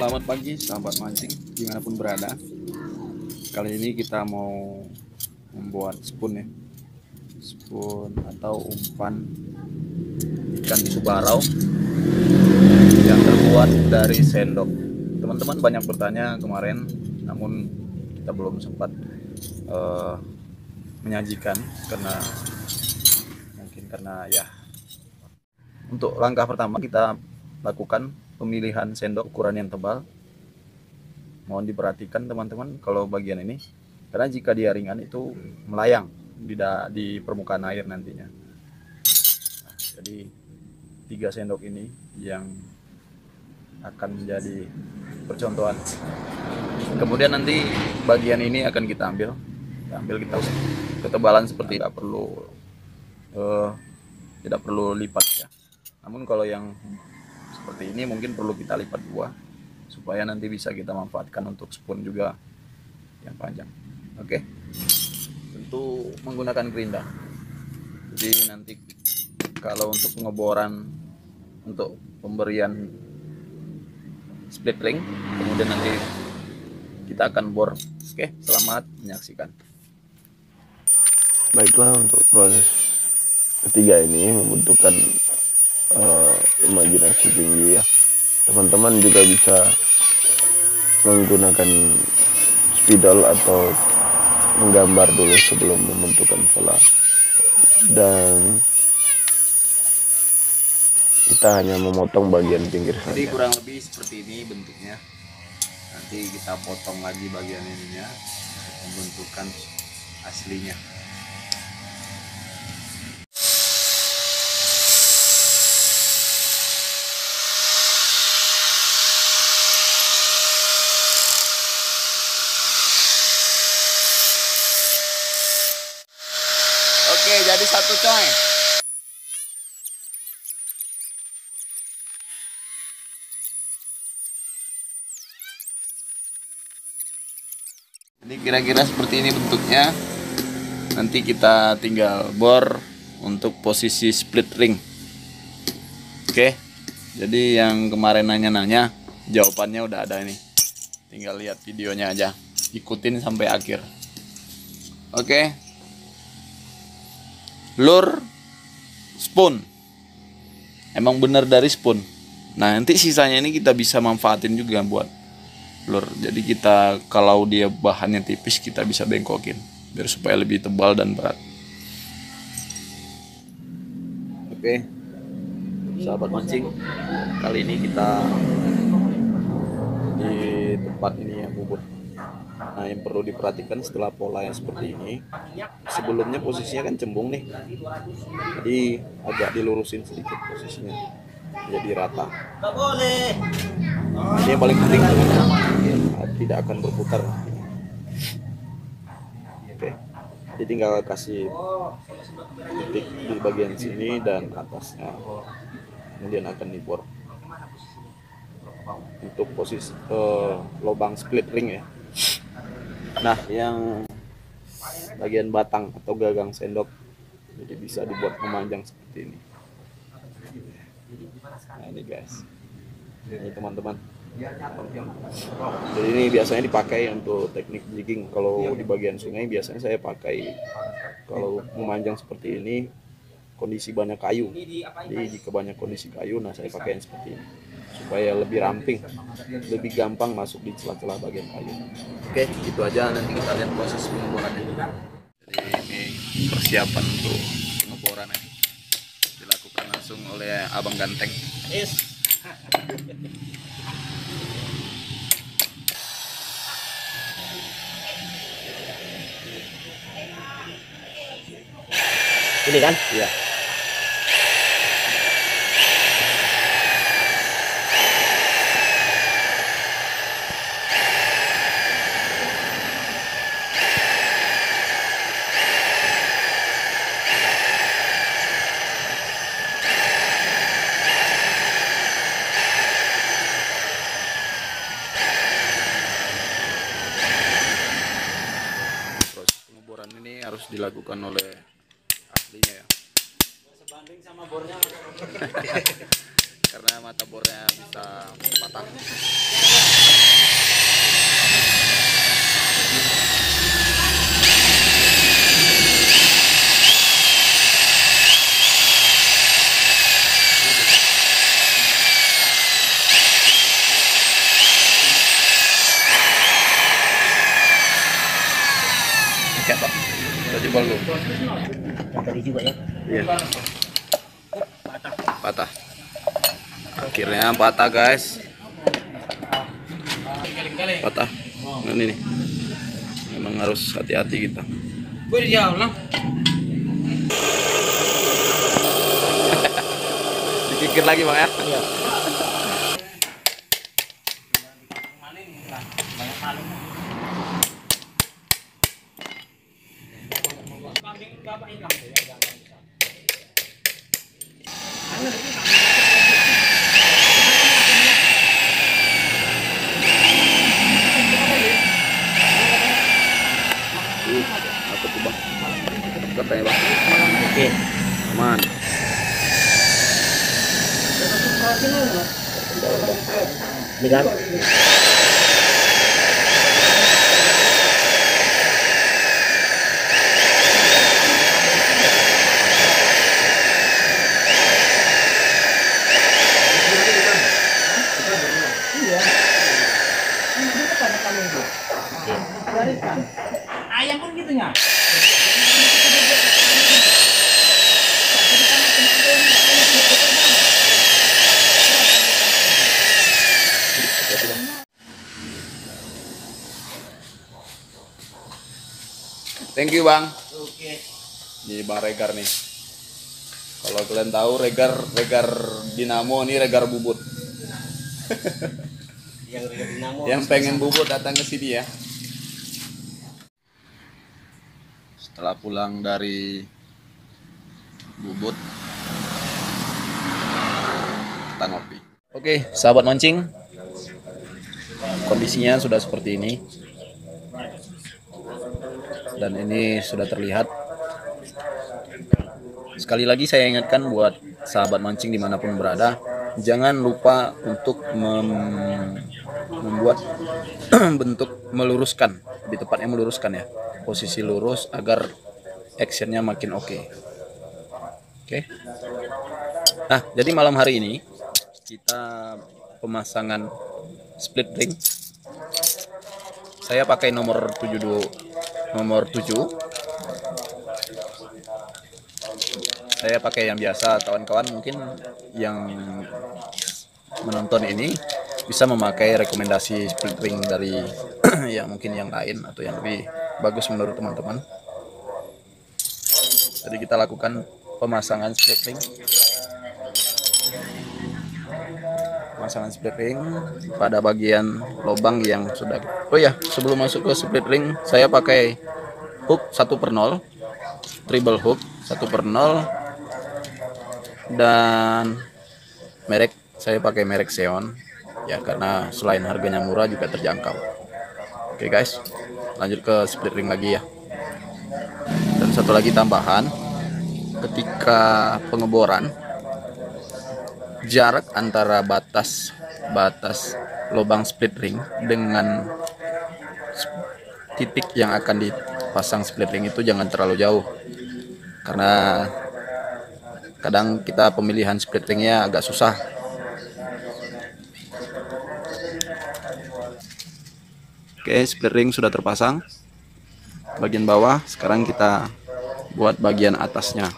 Selamat pagi sahabat mancing dimanapun berada. Kali ini kita mau membuat spoon ya, spoon atau umpan ikan subarau yang terbuat dari sendok. Teman-teman banyak bertanya kemarin, namun kita belum sempat menyajikan karena ya. Untuk langkah pertama kita lakukan pemilihan sendok ukuran yang tebal. Mohon diperhatikan teman-teman kalau bagian ini, karena jika dia ringan itu melayang di permukaan air nantinya. Nah, jadi 3 sendok ini yang akan menjadi percontohan. Kemudian nanti bagian ini akan kita ambil kita ketebalan seperti tidak perlu lipat ya. Namun kalau yang seperti ini mungkin perlu kita lipat 2 supaya nanti bisa kita manfaatkan untuk spoon juga yang panjang. Oke. Tentu menggunakan gerinda. Jadi nanti kalau untuk pengeboran untuk pemberian split ring, kemudian nanti kita akan bor. Oke, selamat menyaksikan. Baiklah, untuk proses ketiga ini membutuhkan imajinasi tinggi ya. Teman-teman juga bisa menggunakan spidol atau menggambar dulu sebelum membentukkan pola, dan kita hanya memotong bagian pinggir saja. Jadi kurang lebih seperti ini bentuknya. Nanti kita potong lagi bagian ininya untuk membentukkan aslinya. Oke, jadi satu coy. Jadi kira-kira seperti ini bentuknya. Nanti kita tinggal bor untuk posisi split ring. Oke. Jadi yang kemarin nanya-nanya, jawabannya udah ada ini. Tinggal lihat videonya aja. Ikutin sampai akhir. Oke. Lure spoon. Emang bener dari spoon. Nah, nanti sisanya ini kita bisa manfaatin juga buat lure. Jadi kita kalau dia bahannya tipis kita bisa bengkokin biar supaya lebih tebal dan berat. Oke, sahabat mancing, kali ini kita di tempat ini ya, bubut. Nah, yang perlu diperhatikan setelah pola yang seperti ini, sebelumnya posisinya kan cembung nih, jadi agak dilurusin sedikit posisinya jadi rata. Ini yang paling penting tidak akan berputar. Oke, jadi tinggal kasih titik di bagian sini dan atasnya, kemudian akan dibor untuk posisi lubang split ring ya. Nah, yang bagian batang atau gagang sendok jadi bisa dibuat memanjang seperti ini. Nah, ini guys, ini teman-teman. Jadi ini biasanya dipakai untuk teknik jigging. Kalau di bagian sungai biasanya saya pakai, kalau memanjang seperti ini kondisi banyak kayu. Jadi jika banyak kondisi kayu, nah saya pakai yang seperti ini supaya lebih ramping, lebih gampang masuk di celah-celah bagian kayu. Oke, itu aja. Nanti kita lihat proses pengeborannya. Jadi ini persiapan untuk pengeborannya dilakukan langsung oleh Abang Ganteng. Ini kan? Iya. Proses pengeboran ini harus dilakukan oleh aslinya ya. Sebanding sama bornya. karena mata bornya bisa patah. Oke, Pak. Kita coba dulu. Tadi juga ya. Iya. Patah. Akhirnya patah, guys. Patah. Nah, ini nih. Memang harus hati-hati kita. Gue jauh lah. Dikikir lagi, Bang ya. Iya. Apa tuh, Bang? Katanya, Bang. Oke. Aman. Ini kan. Ayam pun gitunya. Thank you, Bang. Oke. Jadi Bang Regar nih. Kalau kalian tahu Regar Dinamo nih Regar Bubut. Yang dinamo. Yang pengen bubut datang ke sini ya. Setelah pulang dari bubut, kita ngopi. Oke, sahabat mancing, kondisinya sudah seperti ini. Dan ini sudah terlihat. Sekali lagi saya ingatkan buat sahabat mancing dimanapun berada, jangan lupa untuk membuat bentuk meluruskan, lebih tepatnya meluruskan ya, posisi lurus agar actionnya makin oke. Oke. Nah, jadi malam hari ini kita pemasangan split ring. Saya pakai nomor 7. Saya pakai yang biasa. Kawan-kawan mungkin yang menonton ini bisa memakai rekomendasi split ring dari yang mungkin yang lain atau yang lebih bagus menurut teman-teman. Jadi kita lakukan pemasangan split ring. Pemasangan split ring pada bagian lubang yang sudah. Oh ya, sebelum masuk ke split ring, saya pakai hook 1/0, treble hook 1/0, dan merek saya pakai merek Xeon ya, karena selain harganya murah juga terjangkau. Oke guys, lanjut ke split ring lagi ya. Dan satu lagi tambahan, ketika pengeboran, jarak antara batas lubang split ring dengan titik yang akan dipasang split ring itu jangan terlalu jauh, karena kadang kita pemilihan split ringnya agak susah. Oke, split ring sudah terpasang bagian bawah. Sekarang kita buat bagian atasnya.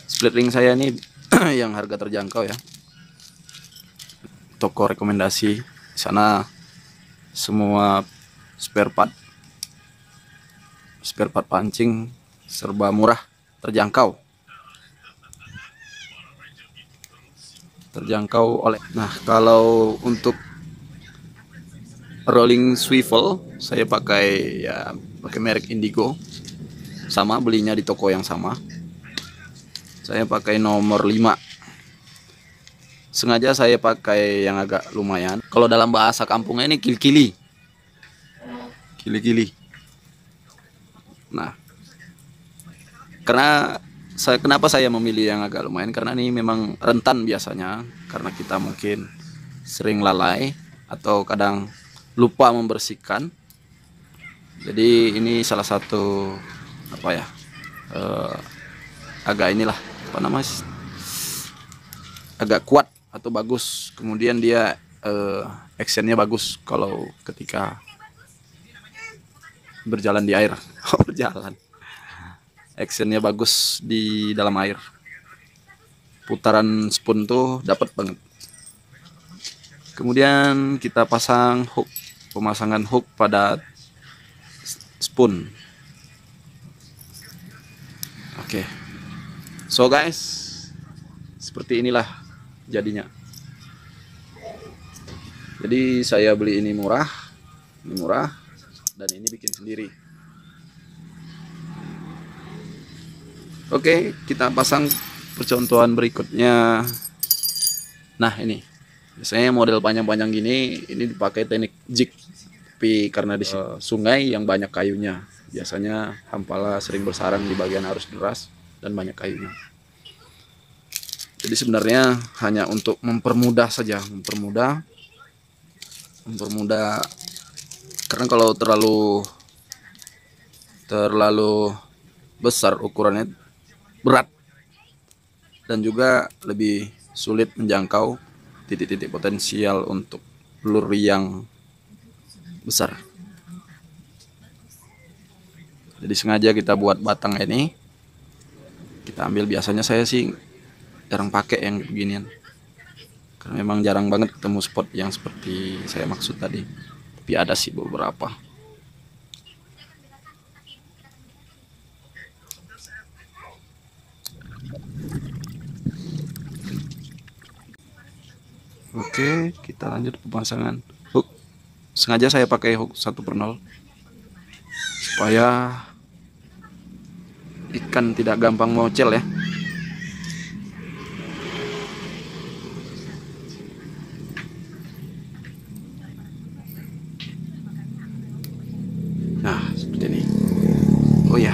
Split ring saya ini yang harga terjangkau ya. Toko rekomendasi di sana semua spare part pancing serba murah, terjangkau oleh. Nah, kalau untuk rolling swivel saya pakai merek Indigo, sama, belinya di toko yang sama. Saya pakai nomor 5. Sengaja saya pakai yang agak lumayan. Kalau dalam bahasa kampungnya ini kili-kili. Nah, Karena kenapa saya memilih yang agak lumayan, karena ini memang rentan biasanya, karena kita mungkin sering lalai atau kadang lupa membersihkan. Jadi ini salah satu apa ya, agak inilah apa namanya, agak kuat atau bagus. Kemudian dia actionnya bagus kalau ketika berjalan di air. Berjalan, actionnya bagus di dalam air. Putaran spoon tuh dapat banget. Kemudian kita pasang hook, pemasangan hook pada spoon. Oke. So guys, seperti inilah jadinya. Jadi saya beli ini murah, dan ini bikin sendiri. Oke, kita pasang percontohan berikutnya. Nah ini, biasanya model panjang-panjang gini, ini dipakai teknik jig. Tapi karena di sungai yang banyak kayunya, biasanya hampala sering bersarang di bagian arus deras dan banyak kayunya. Jadi sebenarnya hanya untuk mempermudah saja, mempermudah. Karena kalau terlalu besar ukurannya, berat, dan juga lebih sulit menjangkau titik-titik potensial untuk peluru yang besar. Jadi sengaja kita buat batang ini, kita ambil, biasanya saya sih jarang pakai yang beginian, karena memang jarang banget ketemu spot yang seperti saya maksud tadi. Tapi ada sih beberapa. Oke, kita lanjut pemasangan hook. Sengaja saya pakai hook 1/0 supaya ikan tidak gampang mocel ya. Nah, seperti ini. Oh ya,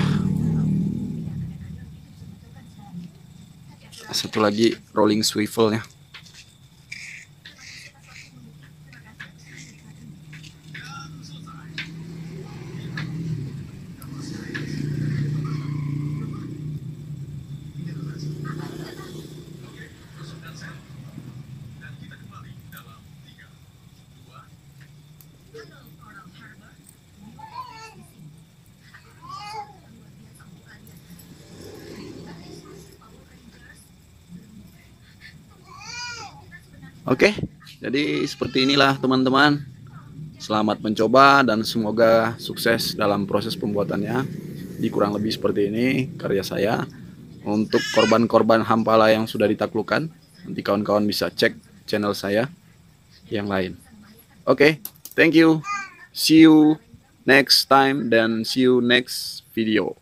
satu lagi rolling swivel ya. Oke, jadi seperti inilah teman-teman. Selamat mencoba dan semoga sukses dalam proses pembuatannya. Di kurang lebih seperti ini karya saya untuk korban-korban hampala yang sudah ditaklukkan. Nanti kawan-kawan bisa cek channel saya yang lain. Oke, thank you. See you next time dan see you next video.